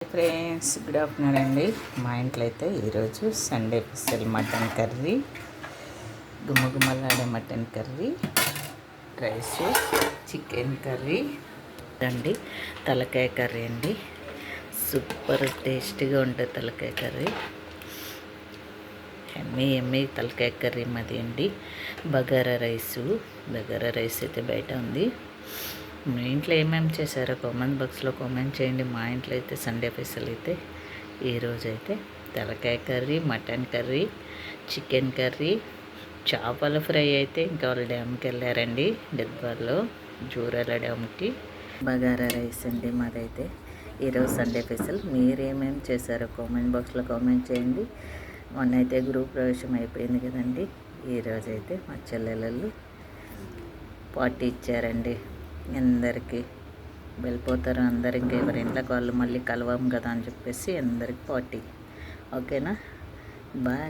Friends, good afternoon అండి. మా ఇంట్లో అయితే ఈరోజు సండే స్పెషల్ మటన్ కర్రీ, గుమ్మగుమ్మలాడే mutton curry, rice, chicken curry అండి, తలకాయ కర్రీ అండి. సూపర్ టేస్టీగా ఉంటుంది తలకాయ కర్రీ. ఎమ్మి తలకాయ కర్రీ మాది అండి. బగారా రైస్ అయితే బయట ఉంది. మీ ఇంట్లో ఏమేమి చేశారో కామెంట్ బాక్స్లో కామెంట్ చేయండి. మా ఇంట్లో అయితే సండే స్పెషల్ అయితే ఈరోజైతే తలకాయ curry, mutton curry, chicken curry, చేపల ఫ్రై. అయితే ఇంకా వాళ్ళు డ్యామ్కి వెళ్ళారండి, డెబ్బాల్లో జూరాల డ్యామ్కి. బగారా రైస్ అండి మాదైతే ఈరోజు సండే స్పెషల్. మీరేమేమి చేశారో కామెంట్ బాక్స్లో కామెంట్ చేయండి. మొన్న అయితే గ్రూప్ ప్రవేశం అయిపోయింది కదండి. ఈరోజైతే మా చెల్లెళ్ళు పార్టీ ఇచ్చారండి. అందరికీ వెళ్ళిపోతారు అందరు, ఇంకా ఎవరి ఇంట్లోకి వాళ్ళు మళ్ళీ కలవం కదా అని చెప్పేసి అందరికి పార్టీ. ఓకేనా, బాయ్.